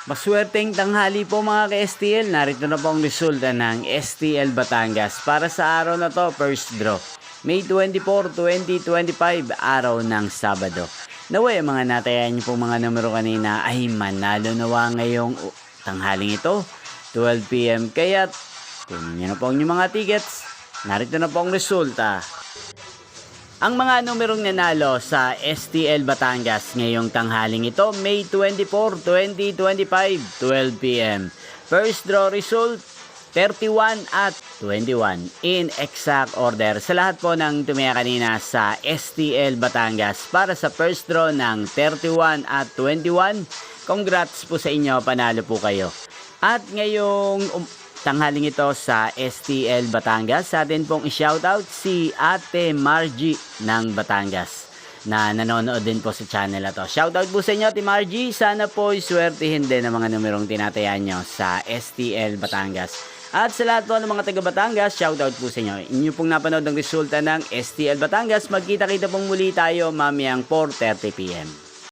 Maswerteng tanghali po mga ka-STL. Narito na po ang resulta ng STL Batangas para sa araw na to, first draw. May 24, 2025, araw ng Sabado. Naway, mga natayan niyo po mga numero kanina ay manalo nawa ngayong tanghaling ito, 12 PM. Kaya kunin niyo na po ang inyong mga tickets. Narito na po ang resulta. Ang mga numerong nanalo sa STL Batangas ngayong tanghaling ito, May 24, 2025, 12 PM. First draw result, 31 at 21 in exact order. Sa lahat po ng tumaya kanina sa STL Batangas para sa first draw ng 31 at 21, congrats po sa inyo, panalo po kayo. At ngayong tanghaling ito sa STL Batangas, sa atin pong i-shoutout si Ate Margie ng Batangas na nanonood din po sa channel na to. Shoutout po sa inyo, Ate Margie. Sana po iswertihin din ang mga numerong tinatayan nyo sa STL Batangas. At sa lahat po ng mga taga Batangas, shoutout po sa inyo. Inyo pong napanood ang resulta ng STL Batangas. Magkita-kita pong muli tayo mamayang 4:30 PM.